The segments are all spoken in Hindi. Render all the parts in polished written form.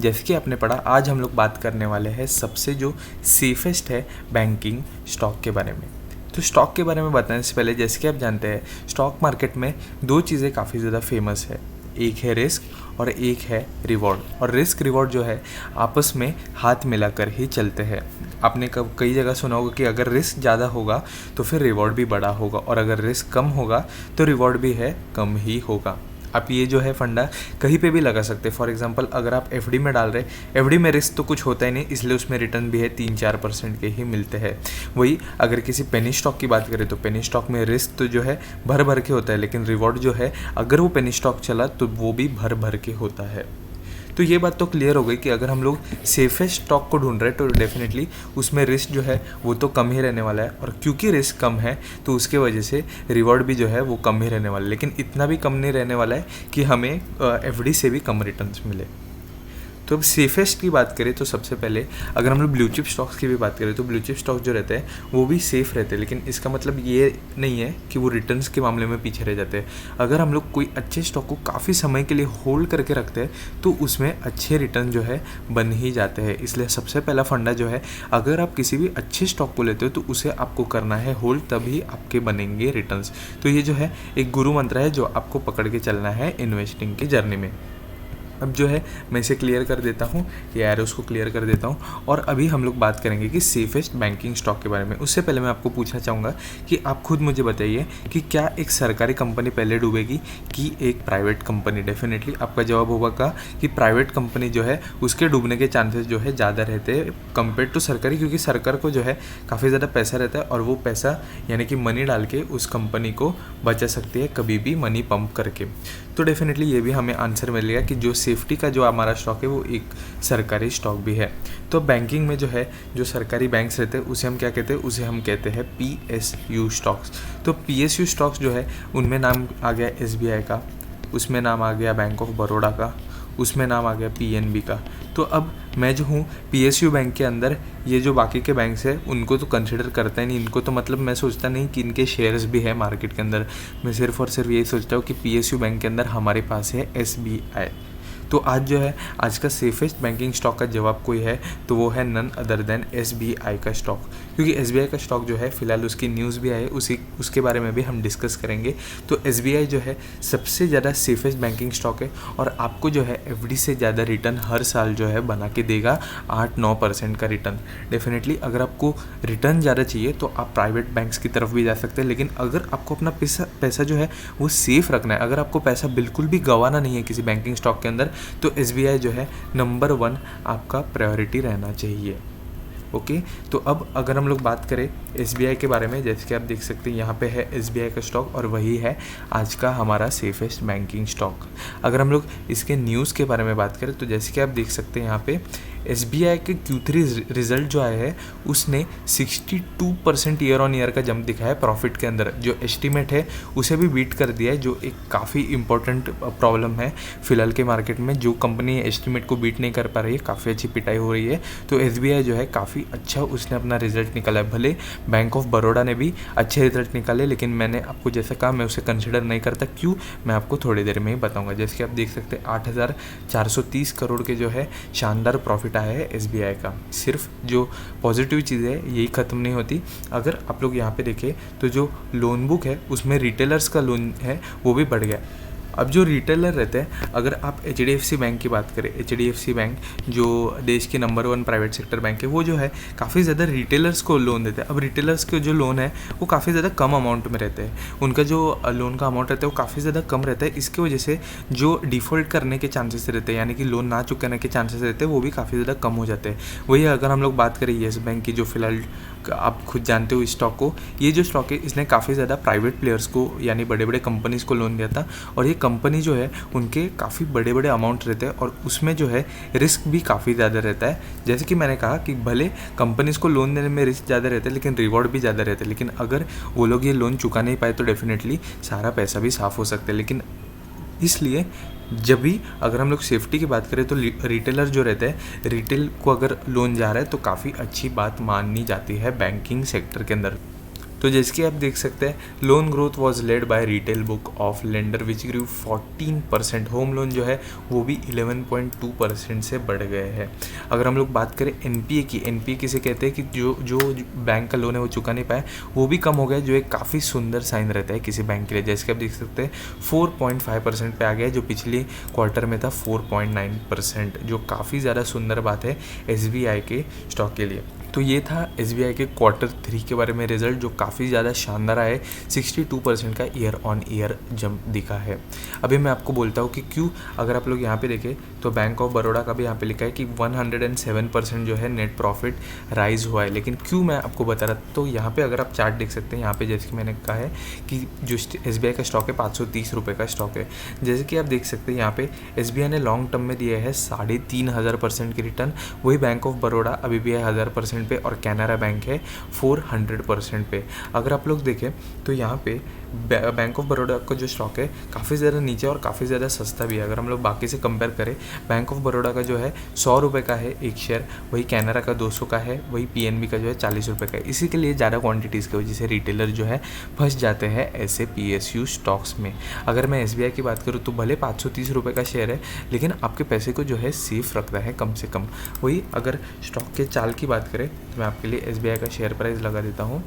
जैसे कि आपने पढ़ा, आज हम लोग बात करने वाले हैं सबसे जो सेफेस्ट है बैंकिंग स्टॉक के बारे में। तो स्टॉक के बारे में बताने से पहले, जैसे कि आप जानते हैं, स्टॉक मार्केट में दो चीज़ें काफ़ी ज़्यादा फेमस है, एक है रिस्क और एक है रिवॉर्ड। और रिस्क रिवॉर्ड जो है आपस में हाथ मिलाकर ही चलते हैं। आपने कई जगह सुना होगा कि अगर रिस्क ज़्यादा होगा तो फिर रिवॉर्ड भी बड़ा होगा, और अगर रिस्क कम होगा तो रिवॉर्ड भी है कम ही होगा। आप ये जो है फंडा कहीं पे भी लगा सकते हैं। फॉर एग्जांपल, अगर आप एफडी में डाल रहे, एफडी में रिस्क तो कुछ होता ही नहीं, इसलिए उसमें रिटर्न भी है 3-4% के ही मिलते हैं। वही अगर किसी पेनी स्टॉक की बात करें तो पेनी स्टॉक में रिस्क तो जो है भर भर के होता है, लेकिन रिवॉर्ड जो है अगर वो पेनी स्टॉक चला तो वो भी भर भर के होता है। तो ये बात तो क्लियर हो गई कि अगर हम लोग सेफेस्ट स्टॉक को ढूंढ रहे हैं तो डेफिनेटली उसमें रिस्क जो है वो तो कम ही रहने वाला है, और क्योंकि रिस्क कम है तो उसके वजह से रिवॉर्ड भी जो है वो कम ही रहने वाला है, लेकिन इतना भी कम नहीं रहने वाला है कि हमें एफडी से भी कम रिटर्न्स मिले। तो अब सेफेस्ट की बात करें तो सबसे पहले अगर हम लोग ब्लू चिप स्टॉक्स की भी बात करें तो ब्लू चिप स्टॉक जो रहते हैं वो भी सेफ़ रहते हैं, लेकिन इसका मतलब ये नहीं है कि वो रिटर्न्स के मामले में पीछे रह जाते हैं। अगर हम लोग कोई अच्छे स्टॉक को काफ़ी समय के लिए होल्ड करके रखते हैं तो उसमें अच्छे रिटर्न जो है बन ही जाते हैं। इसलिए सबसे पहला फंडा जो है, अगर आप किसी भी अच्छे स्टॉक को लेते हो तो उसे आपको करना है होल्ड, तभी आपके बनेंगे रिटर्न्स। तो ये जो है एक गुरु मंत्र है जो आपको पकड़ के चलना है इन्वेस्टिंग की जर्नी में। अब जो है मैं इसे क्लियर कर देता हूँ, ये एरोस को क्लियर कर देता हूँ, और अभी हम लोग बात करेंगे कि सेफेस्ट बैंकिंग स्टॉक के बारे में। उससे पहले मैं आपको पूछना चाहूँगा कि आप खुद मुझे बताइए कि क्या एक सरकारी कंपनी पहले डूबेगी कि एक प्राइवेट कंपनी? डेफिनेटली आपका जवाब होगा कि प्राइवेट कंपनी जो है उसके डूबने के चांसेस जो है ज़्यादा रहते हैं कंपेयर टू सरकारी, क्योंकि सरकार को जो है काफ़ी ज़्यादा पैसा रहता है और वो पैसा यानी कि मनी डाल के उस कंपनी को बचा सकती है कभी भी मनी पंप करके। तो डेफिनेटली ये भी हमें आंसर मिलेगा कि जो सेफ्टी का जो हमारा स्टॉक है वो एक सरकारी स्टॉक भी है। तो बैंकिंग में जो है जो सरकारी बैंक्स रहते हैं उसे हम क्या कहते हैं? उसे हम कहते हैं PSU स्टॉक्स। तो PSU स्टॉक्स जो है उनमें नाम आ गया SBI का, उसमें नाम आ गया बैंक ऑफ बड़ौदा का, उसमें नाम आ गया PNB का। तो अब मैं जो हूँ PSU बैंक के अंदर, ये जो बाकी के बैंक्स हैं उनको तो कंसिडर करता ही नहीं, इनको तो मतलब मैं सोचता नहीं कि इनके शेयर्स भी है मार्केट के अंदर। मैं सिर्फ और सिर्फ यही सोचता हूँ कि PSU बैंक के अंदर हमारे पास है SBI। तो आज जो है आज का सेफेस्ट बैंकिंग स्टॉक का जवाब कोई है तो वो है नन अदर देन SBI का स्टॉक, क्योंकि SBI का स्टॉक जो है फिलहाल उसकी न्यूज़ भी आई, उसके बारे में भी हम डिस्कस करेंगे। तो SBI जो है सबसे ज़्यादा सेफेस्ट बैंकिंग स्टॉक है, और आपको जो है FD से ज़्यादा रिटर्न हर साल जो है बना के देगा 8-9% का रिटर्न। डेफिनेटली अगर आपको रिटर्न ज़्यादा चाहिए तो आप प्राइवेट बैंक्स की तरफ भी जा सकते हैं, लेकिन अगर आपको अपना पैसा जो है वो सेफ़ रखना है, अगर आपको पैसा बिल्कुल भी गंवाना नहीं है किसी बैंकिंग स्टॉक के अंदर, तो SBI जो है नंबर 1 आपका प्रायोरिटी रहना चाहिए। ओके, तो अब अगर हम लोग बात करें SBI के बारे में, जैसे कि आप देख सकते हैं यहाँ पे है SBI का स्टॉक, और वही है आज का हमारा सेफेस्ट बैंकिंग स्टॉक। अगर हम लोग इसके न्यूज़ के बारे में बात करें तो जैसे कि आप देख सकते हैं यहाँ पे SBI के Q3 रिजल्ट जो आए हैं उसने 62% ईयर ऑन ईयर का जंप दिखाया है प्रॉफिट के अंदर। जो एस्टीमेट है उसे भी बीट कर दिया है, जो एक काफ़ी इंपॉर्टेंट प्रॉब्लम है फिलहाल के मार्केट में। जो कंपनी एस्टीमेट को बीट नहीं कर पा रही है, काफ़ी अच्छी पिटाई हो रही है। तो SBI जो है काफ़ी अच्छा उसने अपना रिजल्ट निकाला है। भले बैंक ऑफ बड़ौदा ने भी अच्छे रिजल्ट निकाले, लेकिन मैंने आपको जैसे कहा मैं उसे कंसिडर नहीं करता। क्यों, मैं आपको थोड़ी देर में ही बताऊँगा। जैसे कि आप देख सकते हैं 8,430 करोड़ के जो है शानदार प्रॉफिट आया है SBI का। सिर्फ जो पॉजिटिव चीज़ है यही ख़त्म नहीं होती। अगर आप लोग यहाँ पे देखें तो जो लोन बुक है उसमें रिटेलर्स का लोन है वो भी बढ़ गया। अब जो रिटेलर रहते हैं, अगर आप HDFC बैंक की बात करें, HDFC बैंक जो देश की नंबर 1 प्राइवेट सेक्टर बैंक है, वो जो है काफ़ी ज़्यादा रिटेलर्स को लोन देते हैं। अब रिटेलर्स के जो लोन है वो काफ़ी ज़्यादा कम अमाउंट में रहते हैं, उनका जो लोन का अमाउंट रहता है वो काफ़ी ज़्यादा कम रहता है। इसकी वजह से जो डिफ़ॉल्ट करने के चांसेस रहते हैं, यानी कि लोन ना चुकाने के चांसेस रहते हैं, वो भी काफ़ी ज़्यादा कम हो जाते हैं। वही अगर हम लोग बात करें येस बैंक की, जो फिलहाल आप खुद जानते हो इस स्टॉक को, ये जो स्टॉक है इसने काफ़ी ज़्यादा प्राइवेट प्लेयर्स को यानी बड़े बड़े कंपनीज़ को लोन दिया था, और ये कंपनी जो है उनके काफ़ी बड़े बड़े अमाउंट रहते हैं और उसमें जो है रिस्क भी काफ़ी ज़्यादा रहता है। जैसे कि मैंने कहा कि भले कंपनीज़ को लोन देने में रिस्क ज़्यादा रहता है लेकिन रिवॉर्ड भी ज़्यादा रहता है, लेकिन अगर वो लोग ये लोन चुका नहीं पाए तो डेफिनेटली सारा पैसा भी साफ़ हो सकता है। लेकिन इसलिए जब भी अगर हम लोग सेफ्टी की बात करें तो रिटेलर जो रहते हैं, रिटेल को अगर लोन जा रहा है तो काफ़ी अच्छी बात मानी जाती है बैंकिंग सेक्टर के अंदर। तो जैसे कि आप देख सकते हैं loan growth was led by retail book of lender which grew 14%। Home loan जो है वो भी 11.2% से बढ़ गए हैं। अगर हम लोग बात करें एनपीए की, एनपीए किसे कहते हैं कि जो बैंक का लोन है वो चुका नहीं पाए, वो भी कम हो गया, जो एक काफ़ी सुंदर साइन रहता है किसी बैंक के लिए। जैसे कि आप देख सकते हैं 4.5% पे आ गया, जो पिछले क्वार्टर में था 4.9%, जो काफ़ी ज़्यादा सुंदर बात है एसबीआई के स्टॉक के लिए। तो ये था एसबीआई के Q3 के बारे में रिजल्ट, जो काफ़ी ज़्यादा शानदार आए। 62% का ईयर ऑन ईयर जंप दिखा है। अभी मैं आपको बोलता हूँ कि क्यों। अगर आप लोग यहाँ पे देखें तो बैंक ऑफ बड़ौदा का भी यहाँ पे लिखा है कि 107% जो है नेट प्रॉफिट राइज हुआ है। लेकिन क्यों मैं आपको बता रहा, तो यहाँ पे अगर आप चार्ट देख सकते हैं, यहाँ पे जैसे कि मैंने कहा है कि जो एसबीआई का स्टॉक है 530 रुपये का स्टॉक है। जैसे कि आप देख सकते हैं यहाँ पे एसबीआई ने लॉन्ग टर्म में दिया है 3,500% की रिटर्न। वही बैंक ऑफ बड़ौदा अभी भी है 1000% पे, और कैनरा बैंक है 400% पे। अगर आप लोग देखें तो यहाँ पे बैंक ऑफ बड़ौदा का जो स्टॉक है काफ़ी ज़्यादा नीचे और काफ़ी ज़्यादा सस्ता भी है। अगर हम लोग बाकी से कंपेयर करें, बैंक ऑफ बड़ौदा का जो है 100 रुपये का है एक शेयर, वही कैनरा का 200 का है, वही पीएनबी का जो है 40 रुपये का है। इसी के लिए ज़्यादा क्वांटिटीज़ की वजह से रिटेलर जो है फंस जाते हैं ऐसे पीएसयू स्टॉक्स में। अगर मैं एसबीआई की बात करूँ तो भले 530 रुपये का शेयर है, लेकिन आपके पैसे को जो है सेफ रखता है कम से कम। वही अगर स्टॉक के चाल की बात करें तो मैं आपके लिए एसबीआई का शेयर प्राइस लगा देता हूँ।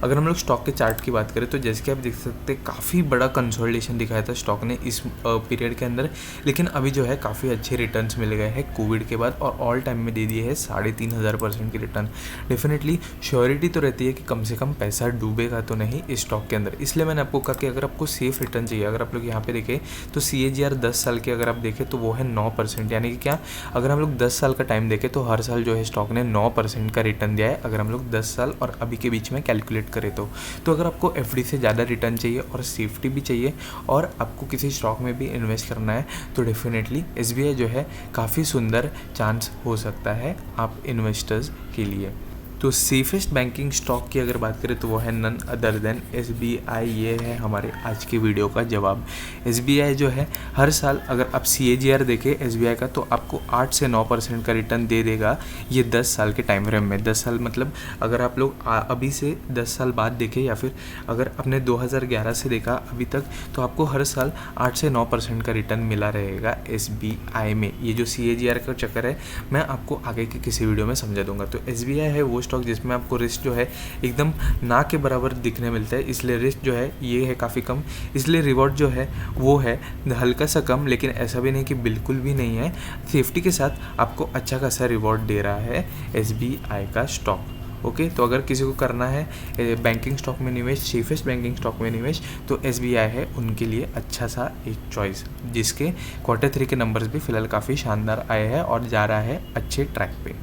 अगर हम लोग स्टॉक के चार्ट की बात करें तो जैसे कि आप देख सकते हैं काफ़ी बड़ा कंसोलिडेशन दिखाया था स्टॉक ने इस पीरियड के अंदर, लेकिन अभी जो है काफ़ी अच्छे रिटर्न्स मिल गए हैं कोविड के बाद, और ऑल टाइम में दे दिए है 3,500% की रिटर्न। डेफिनेटली श्योरिटी तो रहती है कि कम से कम पैसा डूबेगा तो नहीं इस स्टॉक के अंदर। इसलिए मैंने आपको कहा कि अगर आपको सेफ रिटर्न चाहिए, अगर आप लोग यहाँ पे देखें तो CAGR 10 साल की अगर आप देखें तो वो है 9%। यानी कि क्या, अगर हम लोग 10 साल का टाइम देखें तो हर साल जो है स्टॉक ने 9% का रिटर्न दिया है, अगर हम लोग 10 साल और अभी के बीच में कैलकुलेट करें तो। अगर आपको एफडी से ज़्यादा रिटर्न चाहिए और सेफ्टी भी चाहिए और आपको किसी स्टॉक में भी इन्वेस्ट करना है तो डेफिनेटली एसबीआई जो है काफ़ी सुंदर चांस हो सकता है आप इन्वेस्टर्स के लिए। तो सेफेस्ट बैंकिंग स्टॉक की अगर बात करें तो वो है नन अदर देन एसबीआई। ये है हमारे आज के वीडियो का जवाब। एसबीआई जो है हर साल अगर आप CAGR देखें एसबीआई का तो आपको 8 से 9% का रिटर्न दे देगा ये 10 साल के टाइम फ्रेम में। 10 साल मतलब अगर आप लोग अभी से 10 साल बाद देखें या फिर अगर अपने 2011 से देखा अभी तक, तो आपको हर साल 8 से 9% का रिटर्न मिला रहेगा एसबीआई में। ये जो CAGR का चक्कर है मैं आपको आगे के किसी वीडियो में समझा दूंगा। तो एसबीआई है वो स्टॉक जिसमें आपको रिस्क जो है एकदम ना के बराबर दिखने मिलता है, इसलिए रिस्क जो है ये है काफ़ी कम, इसलिए रिवॉर्ड जो है वो है हल्का सा कम, लेकिन ऐसा भी नहीं कि बिल्कुल भी नहीं है। सेफ्टी के साथ आपको अच्छा खासा रिवॉर्ड दे रहा है एसबीआई का स्टॉक। ओके, तो अगर किसी को करना है बैंकिंग स्टॉक में निवेश, सेफेस्ट बैंकिंग स्टॉक में निवेश, तो एसबीआई है उनके लिए अच्छा सा एक चॉइस, जिसके Q3 के नंबर्स भी फिलहाल काफ़ी शानदार आए हैं और जा रहा है अच्छे ट्रैक पे।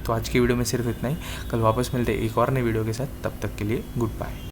तो आज की वीडियो में सिर्फ इतना ही। कल वापस मिलते हैं एक और नई वीडियो के साथ, तब तक के लिए गुड बाय।